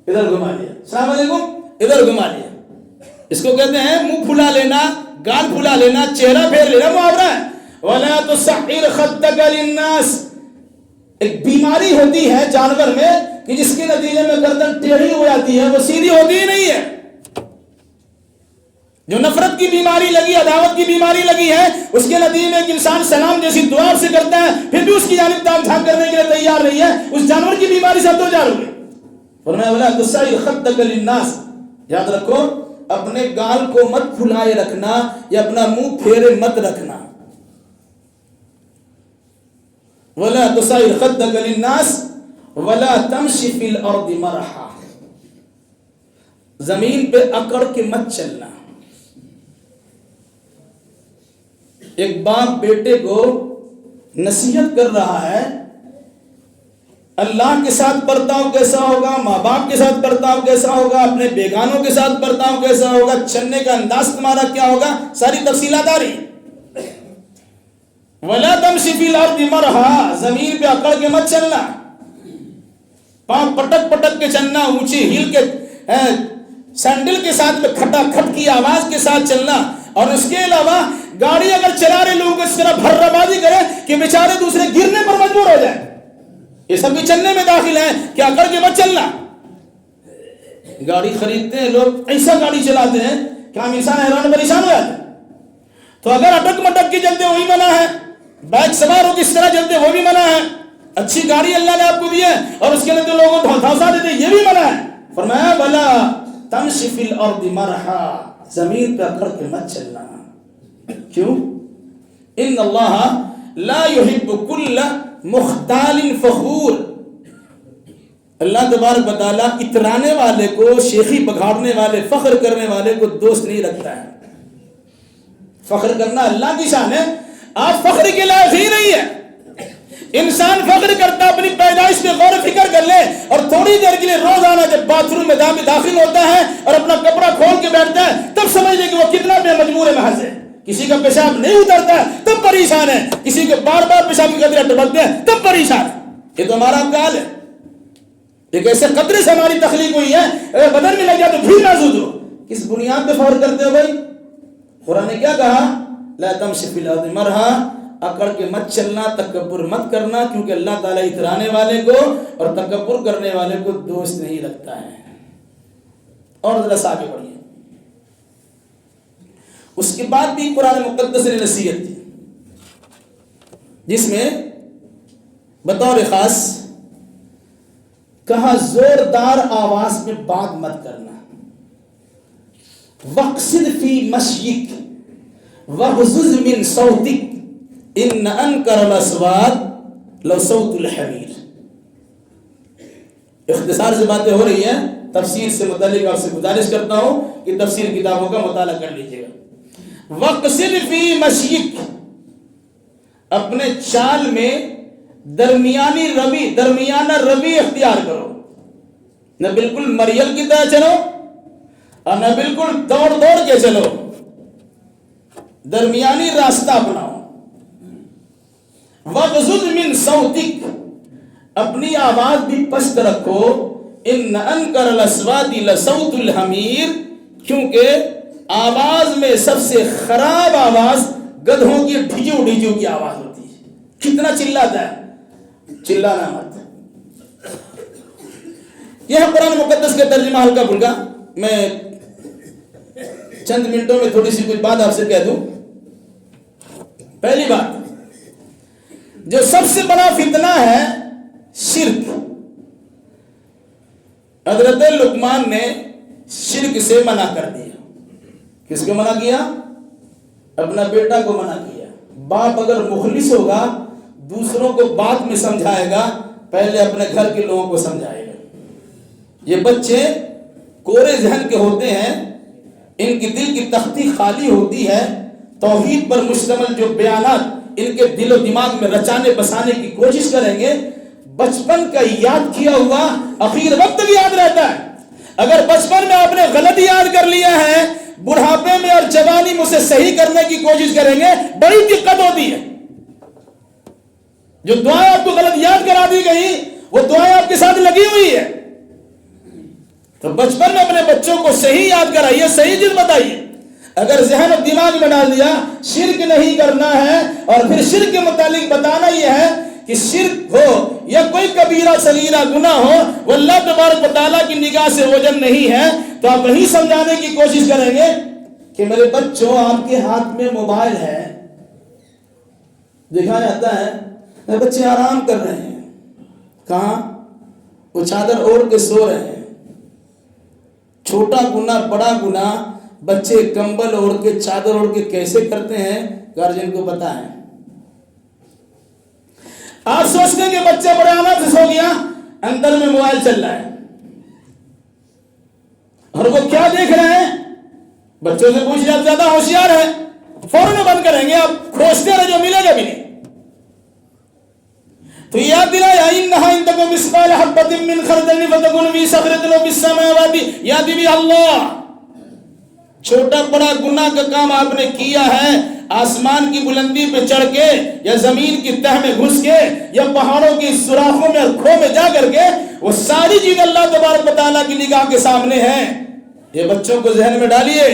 ادھر گھما لیا. السلام علیکم، ادھر گھما لیا. اس کو کہتے ہیں منہ پھلا لینا، گال پھلا لینا، چہرہ پھیر لینا، محاورہ ہے. وَلَا تُسَعِّرْ خَدَّكَ لِلنَّاسِ. ایک بیماری ہوتی ہے جانور میں کہ جس کے نتیجے میں گردن ٹیڑھی ہو جاتی ہے، وہ سیدھی ہوتی ہی نہیں ہے. جو نفرت کی بیماری لگی، عداوت کی بیماری لگی ہے، اس کے نتیجے میں ایک انسان سلام جیسی دعا سے کرتا ہے، پھر بھی اس کی جانب تام جھانک کرنے کے لیے تیار نہیں ہے، اس جانور کی بیماری سے دو چار ہو گئے. فرمایا وَلَا تُسَعِّرْ خَدَّكَ لِلنَّاسِ. یاد رکھو، اپنے گال کو مت پھلائے رکھنا یا اپنا منہ پھیرے مت رکھنا. وَلَا تُسَعِّرْ خَدَّكَ لِلنَّاسِ وَلَا تَمْشِ فِي الْأَرْضِ مَرْحًا. زمین پہ اکڑ کے مت چلنا. ایک باپ بیٹے کو نصیحت کر رہا ہے، اللہ کے ساتھ برتاؤ کیسا ہوگا، ماں باپ کے ساتھ برتاؤ کیسا ہوگا، اپنے بیگانوں کے ساتھ برتاؤ کیسا ہوگا، چلنے کا انداز تمہارا کیا ہوگا، ساری تفصیلات آ رہی. ولا تمشی فی الارض مرحا، زمین پہ اکڑ کے مت چلنا، پاؤں پٹک پٹک کے چلنا، اونچی ہیل کے سینڈل کے ساتھ میں کھٹا کھٹ کی آواز کے ساتھ چلنا، اور اس کے علاوہ گاڑی اگر چلا رہے لوگوں کو اس طرح بھربازی کرے کہ بیچارے دوسرے گرنے پر مجبور ہو جائے، یہ سب بھی چلنے میں داخل ہے کہ اکڑ کے مت چلنا۔ گاڑی خریدتے ہیں لوگ، ایسا گاڑی چلاتے ہیں کہ ہم انسان حیران پریشان ہو جاتے ہیں۔ تو اگر اٹک مٹک کے چلتے وہی منع ہے، بائک سوار ہو کس طرح چلتے وہ بھی منع ہے، اچھی گاڑی اللہ نے آپ کو دی ہے اور اس کے اندر لوگوں کو دھوسا دیتے یہ بھی منع ہے۔ فرمایا ولا تمشی فی الارض مرحا، زمین پہ اکڑ کے مت چلنا۔ کیوں؟ ان اللہ لا یحب کل مختال فخور، اللہ تبارک و تعالیٰ اترانے والے کو، شیخی بگاڑنے والے، فخر کرنے والے کو دوست نہیں رکھتا ہے۔ فخر کرنا اللہ کی شان ہے، آپ فخر کے لائق ہی نہیں ہے۔ انسان فخر کرتا اپنی پیدائش پہ غور و فکر کر لے، اور تھوڑی دیر کے لیے روزانہ جب باتھ روم میں داخل ہوتا ہے اور اپنا کپڑا کھول کے بیٹھتا ہے تب سمجھ لے کہ وہ کتنا بے مجبور محض ہے۔ کسی کا پیشاب نہیں اترتا ہے تب پریشان ہے، کسی کو بار بار پیشاب کی قطرے ٹپکتے ہیں تب پریشان ہے۔ یہ تو ہمارا حال ہے، ایک ایسے قطرے سے ہماری تخلیق ہوئی ہے، اگر بدن میں لگ جائے تو بھی محسوس ہو۔ کس بنیاد پہ فخر کرتے ہو بھائی؟ قرآن نے کیا کہا؟ لا تمشی فی الارض مرحا، اکڑ کے مت چلنا، تکبر مت کرنا، کیونکہ اللہ تعالیٰ اترانے والے کو اور تکبر کرنے والے کو دوست نہیں رکھتا ہے۔ اور ذرا سا آگے بڑھیے، اس کے بعد بھی قرآن مقدس نے نصیحت دی جس میں بطور خاص کہا زوردار آواز میں بات مت کرنا، وقصد فی مشیک وغضض من صوتک ان انکر الاصوات لصوت الحمیر۔ اختصار سے باتیں ہو رہی ہیں، تفسیر سے متعلق آپ سے گزارش کرتا ہوں کہ تفسیر کتابوں کا مطالعہ کر لیجیے گا۔ وقصد فی مشیک، اپنے چال میں درمیانہ روی اختیار کرو، نہ بالکل مریل کی طرح چلو اور نہ بالکل دوڑ کے چلو، درمیانی راستہ اپناؤ۔ وغضض من صوتک، اپنی آواز بھی پست رکھو، ان انکر الاصوات لصوت الحمیر، کیونکہ آواز میں سب سے خراب آواز گدھوں کی ڈھیجو کی آواز ہوتی ہے۔ کتنا چلاتا ہے، چلانا مت۔ یہ ہے قرآن مقدس کا ترجمہ ہلکا پھلکا، میں چند منٹوں میں تھوڑی سی کچھ بات آپ سے کہہ دوں۔ پہلی بات، جو سب سے بڑا فتنہ ہے شرک، حضرت لقمان نے شرک سے منع کر دیا۔ کس کو منع کیا؟ اپنا بیٹا کو منع کیا۔ باپ اگر مخلص ہوگا دوسروں کو بات میں سمجھائے گا، پہلے اپنے گھر کے لوگوں کو سمجھائے گا۔ یہ بچے کورے ذہن کے ہوتے ہیں، ان کی دل کی تختی خالی ہوتی ہے، توحید پر مشتمل جو بیانات ان کے دل و دماغ میں رچانے بسانے کی کوشش کریں گے، بچپن کا یاد کیا ہوا اخیر وقت بھی یاد رہتا ہے۔ اگر بچپن میں آپ نے غلط یاد کر لیا ہے، بڑھاپے میں اور جوانی میں اسے صحیح کرنے کی کوشش کریں گے، بڑی دقت ہوتی ہے۔ جو دعائیں آپ کو غلط یاد کرا دی گئی وہ دعائیں آپ کے ساتھ لگی ہوئی ہے، تو بچپن میں اپنے بچوں کو صحیح یاد کرائیے، صحیح چیز بتائیے۔ اگر ذہن اور دماغ میں ڈال دیا شرک نہیں کرنا ہے، اور پھر شرک کے متعلق بتانا یہ ہے کہ شرک ہو یا کوئی کبیرہ صغیرہ گناہ ہو، وہ اللہ تبارک و تعالیٰ کی نگاہ سے وزن نہیں ہے، تو آپ وہی سمجھانے کی کوشش کریں گے کہ میرے بچوں آپ کے ہاتھ میں موبائل ہے، دیکھا جاتا ہے میرے بچے آرام کر رہے ہیں، کہاں؟ وہ چادر اوڑھ کے سو رہے ہیں۔ چھوٹا گناہ بڑا گناہ بچے کمبل اوڑھ کے چادر اوڑھ کے کیسے کرتے ہیں گارجین کو پتا ہے۔ آپ سوچتے ہیں کہ بچے بڑے آرام سے سو گیا، اندر میں موبائل چل رہا ہے، اور وہ کیا دیکھ رہے ہیں؟ بچوں سے پوچھیں، آپ زیادہ ہوشیار ہیں، فوراً بند کریں گے، آپ کھوجتے رہے جو ملے گا بھی نہیں۔ تو یاد دلایا انہا ان تکو مثقال حبۃ من خردل فتکن فی صخرۃ او فی السماوات یأتی بہا اللہ۔ چھوٹا بڑا گناہ کا کام آپ نے کیا ہے، آسمان کی بلندی پہ چڑھ کے یا زمین کی تہ میں گھس کے یا پہاڑوں کی سوراخوں میں اور کھو میں جا کر کے، وہ ساری چیز اللہ تبارک و تعالیٰ کی نگاہ کے سامنے ہیں. یہ بچوں کو ذہن میں ڈالیے.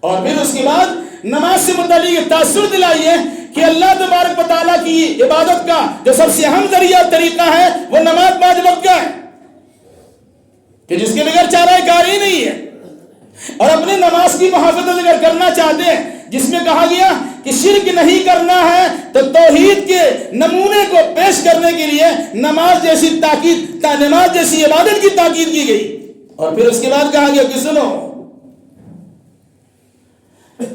اور پھر اس کے بعد نماز سے متعلق تاثر دلائیے کہ اللہ تبارک و تعالیٰ کی عبادت کا جو سب سے اہم ذریعہ طریقہ ہے وہ نماز 5 وقت کا ہے، کہ جس کے بغیر چارہ کار ہی نہیں ہے. اور اپنے نماز کی محافظت اگر کرنا چاہتے ہیں، جس میں کہا گیا کہ شرک نہیں کرنا ہے، تو توحید کے نمونے کو پیش کرنے کے لیے نماز جیسی عبادت کی تاکید کی گئی. اور پھر اس کے بعد کہا گیا کہ سنو،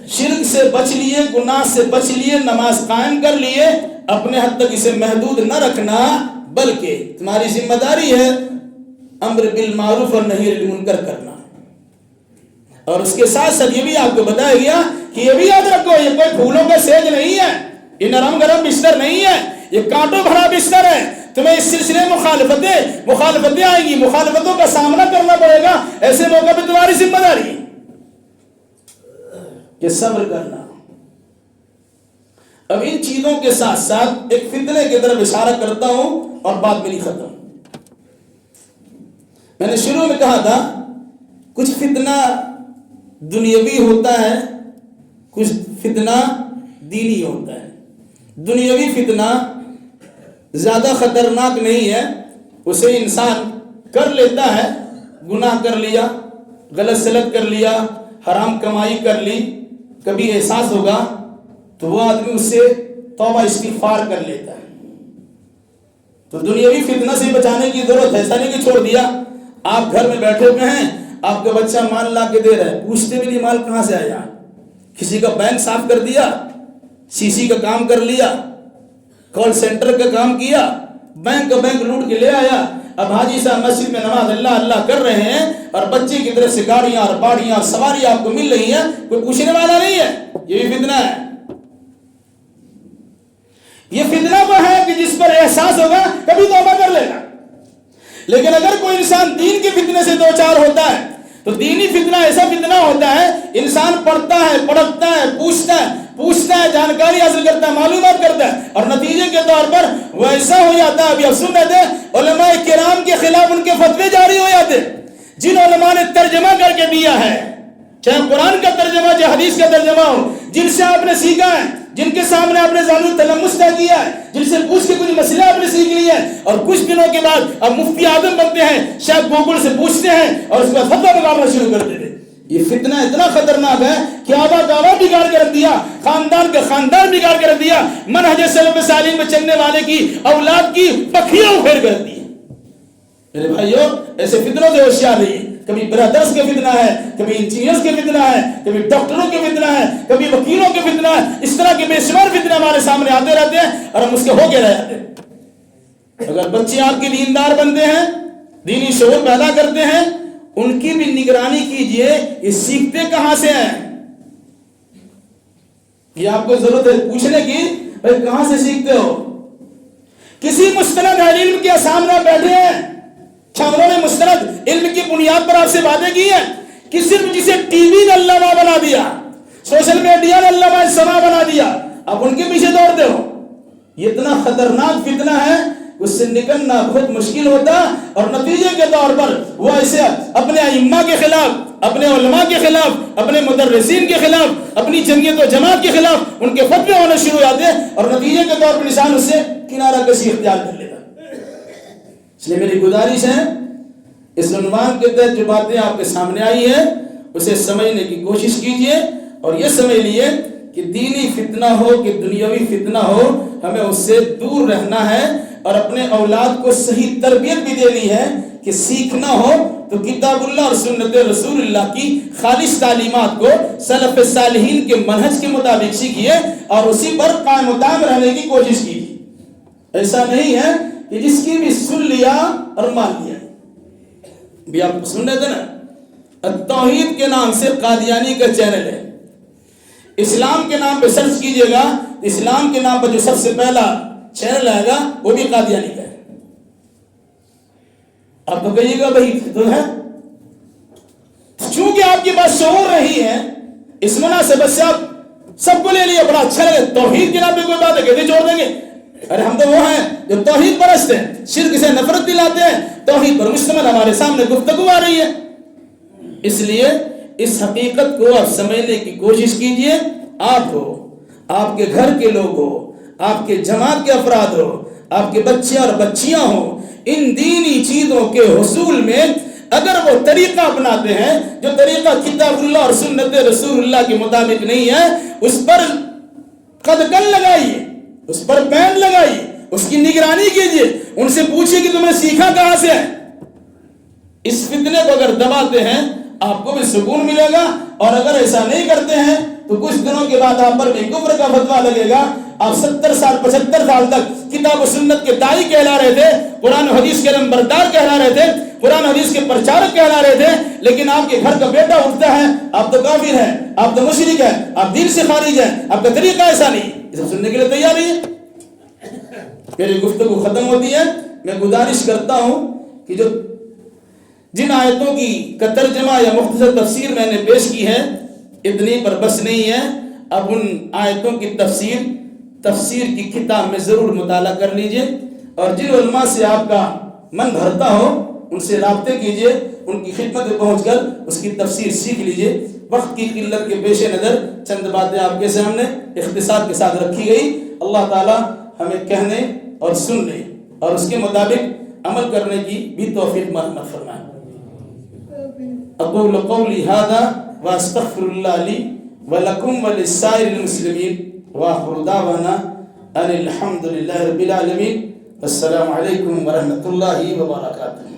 شرک سے بچ لیے، گناہ سے بچ لیے، نماز قائم کر لیے، اپنے حد تک اسے محدود نہ رکھنا، بلکہ تمہاری ذمہ داری ہے امر بالمعروف اور نہی عن المنکر کرنا. اور اس کے ساتھ ساتھ یہ بھی آپ کو بتایا گیا کہ یہ بھی یاد رکھو، یہ کوئی پھولوں کا سیج نہیں ہے، یہ نرم گرم بستر نہیں ہے، یہ کانٹوں بھرا بستر ہے. تمہیں اس سلسلے مخالفتیں آئیں گی، مخالفتوں کا سامنا کرنا پڑے گا. ایسے موقع پہ تمہاری ذمہ داری ہے کہ صبر کرنا. اب ان چیزوں کے ساتھ ساتھ ایک فتنے کی طرف اشارہ کرتا ہوں اور بات میری ختم. میں نے شروع میں کہا تھا کچھ فتنہ دنیاوی ہوتا ہے، کچھ فتنہ دینی ہوتا ہے. دنیاوی فتنہ زیادہ خطرناک نہیں ہے، اسے انسان کر لیتا ہے، گناہ کر لیا، غلط سلط کر لیا، حرام کمائی کر لی، کبھی احساس ہوگا تو وہ آدمی اس سے توبہ استغفار کر لیتا ہے. تو دنیاوی فتنہ سے بچانے کی ضرورت ہے. ایسا نہیں کہ چھوڑ دیا. آپ گھر میں بیٹھے ہوئے ہیں، آپ کا بچہ مال لا کے دے رہا ہے، پوچھتے بھی نہیں مال کہاں سے آیا. کسی کا بینک صاف کر دیا، CC کا کام کر لیا، کال سینٹر کا کام کیا، بینک لوٹ کے لے آیا. اب حاجی صاحب مسجد میں نماز اللہ اللہ کر رہے ہیں اور بچے کی طرف سے گاڑیاں اور باڑیاں اور سواریاں آپ کو مل رہی ہیں، کوئی پوچھنے والا نہیں ہے. یہ بھی فتنہ ہے. یہ فتنہ وہ ہے کہ جس پر احساس ہوگا کبھی توبہ کر لے گا. لیکن اگر کوئی انسان دین کے فتنے سے دو چار ہوتا ہے تو دینی فتنہ ایسا فتنہ ہوتا ہے، انسان پڑھتا ہے، پڑھتا ہے، پوچھتا ہے، جانکاری حاصل کرتا ہے، معلومات کرتا ہے، اور نتیجے کے طور پر وہ ایسا ہو جاتا ہے. ابھی اب سن رہے تھے علماء کرام کے خلاف ان کے فتوے جاری ہو جاتے. جن علماء نے ترجمہ کر کے دیا ہے، چاہے قرآن کا ترجمہ چاہے حدیث کا ترجمہ ہو، جن سے آپ نے سیکھا ہے، جن کے سامنے آپ نے ظالم تلمس طے کیا ہے، جن سے پوچھ کے کچھ مسئلہ آپ نے سیکھ لیا ہے، اور کچھ دنوں کے بعد اب مفتی اعظم بنتے ہیں، شاید گوگل سے پوچھتے ہیں اور اس کا فتویٰ نکالنا شروع کر دیتے. یہ فتنہ اتنا خطرناک ہے کہ آبا کا آبا بگاڑ کے رکھ دیا، خاندان کا خاندان بگاڑ کے رکھ دیا، منہج سلف صالح میں چلنے والے کی اولاد کی پکھیاں اکھیڑ کر دی. میرے بھائیو، ایسے فتنوں سے ہوشیار رہیے. کبھی برادرز کے فتنہ ہے، کبھی انجینئرز کے فتنہ ہے، کبھی ڈاکٹروں کے فتنہ ہے، کبھی وکیلوں کے فتنہ ہے. اس طرح کے بے شمار فتنہ ہمارے سامنے آتے رہتے ہیں اور ہم اس کے ہو کے رہ جاتے ہیں. اگر بچے آپ کے دیندار بنتے ہیں، دینی شعور پیدا کرتے ہیں، ان کی بھی نگرانی کیجئے. یہ سیکھتے کہاں سے ہیں؟ یہ آپ کو ضرورت ہے پوچھنے کی، بھائی کہاں سے سیکھتے ہو؟ کسی مستند علم کے سامنے بیٹھے ہیں، انہوں نے مستند علم کی بنیاد پر آپ سے باتیں کی ہیں کہ صرف جسے ٹی وی نے علامہ بنا دیا، سوشل میڈیا نے علامہ سما بنا دیا، اب ان کے پیچھے دوڑتے ہو. یہ اتنا خطرناک فتنہ ہے، اس سے نکلنا بہت مشکل ہوتا، اور نتیجے کے طور پر وہ ایسے اپنے ائمہ کے خلاف، اپنے علماء کے خلاف، اپنے مدرسین کے خلاف، اپنی جمعیت و جماعت کے خلاف ان کے فتوے ہونے شروع ہو جاتے ہیں، اور نتیجے کے طور پر انسان اس سے کنارہ کشی اختیار کر لیتا. اس لیے میری گزارش ہے، اس عنوان کے تحت جو باتیں آپ کے سامنے آئی ہیں اسے سمجھنے کی کوشش کیجئے، اور یہ سمجھ لیے کہ دینی فتنہ ہو کہ دنیاوی فتنہ ہو، ہمیں اس سے دور رہنا ہے، اور اپنے اولاد کو صحیح تربیت بھی دینی ہے کہ سیکھنا ہو تو کتاب اللہ اور سنت رسول اللہ کی خالص تعلیمات کو سلف صالحین کے منہج کے مطابق سیکھیے اور اسی پر قائم و دائم رہنے کی کوشش کیجیے. ایسا نہیں ہے کہ جس کی بھی سن لیا اور مان لیا. بھی آپ سن رہے تھے نا، توحید کے نام سے قادیانی کا چینل ہے. اسلام کے نام پہ سرچ کیجئے گا، اسلام کے نام پر جو سب سے پہلا چینل آئے گا وہ بھی قادیانی کا ہے. آپ تو کہیے گا بھائی تو ہے، چونکہ آپ کے پاس شعور نہیں ہے، اس مناسبت سے آپ سب کو لے لیے، بڑا اچھا لگے، توحید کے نام پہ کوئی بات ہے کہتے چھوڑ دیں گے. ارے ہم تو وہ ہیں جو توحید پرست ہیں، شرک سے نفرت دلاتے ہیں، توحید پر مشتمل ہمارے سامنے گفتگو آ رہی ہے. اس لیے اس حقیقت کو آپ سمجھنے کی کوشش کیجئے. آپ ہو، آپ کے گھر کے لوگ ہو، آپ کے جماعت کے افراد ہو، آپ کے بچے اور بچیاں ہوں، ان دینی چیزوں کے حصول میں اگر وہ طریقہ اپناتے ہیں جو طریقہ کتاب اللہ اور سنت رسول اللہ کے مطابق نہیں ہے، اس پر قدغن لگائیے، اس پر پین لگائیے، اس کی نگرانی کیجئے، ان سے پوچھئے کہ تم نے سیکھا کہاں سے ہے. اس فتنے کو اگر دباتے ہیں آپ کو بھی سکون ملے گا، اور اگر ایسا نہیں کرتے ہیں تو کچھ دنوں کے بعد آپ پر بھی کفر کا فتویٰ لگے گا. آپ 70 سال 75 سال تک کتاب و سنت کے داعی کہلا رہے تھے، قرآن و حدیث کے نمبردار کہلا رہے تھے، قرآن و حدیث کے پرچارک کہلا رہے تھے، لیکن آپ کے گھر کا بیٹا اٹھتا ہے آپ تو کافر ہیں، آپ تو مشرک ہیں، آپ دین سے خارج ہیں، آپ کا طریقہ ایسا نہیں. اسے سننے کے لیے تیار نہیں ہے. میری گفتگو ختم ہوتی ہے. میں گزارش کرتا ہوں کہ جو جن آیتوں کی ترجمہ یا مختصر تفسیر میں نے پیش کی ہے، اتنی پر بس نہیں ہے. اب ان آیتوں کی تفسیر کی کتاب میں ضرور مطالعہ کر لیجئے، اور جن علماء سے آپ کا من بھرتا ہو ان سے رابطے کیجئے، ان کی خدمت میں پہنچ کر اس کی تفسیر سیکھ لیجئے. وقت کی قلت کے پیش نظر چند باتیں آپ کے سامنے اختصار کے ساتھ رکھی گئی. اللہ تعالی ہمیں کہنے اور سننے اور اس کے مطابق عمل کرنے کی بھی توفیق مرحمت فرمائے. اقول قولی ھذا واستغفر اللہ لی ولکم ولسائر المسلمین وآخر دعوانا ان الحمد للہ رب العالمین. السلام علیکم ورحمۃ اللہ وبرکاتہ.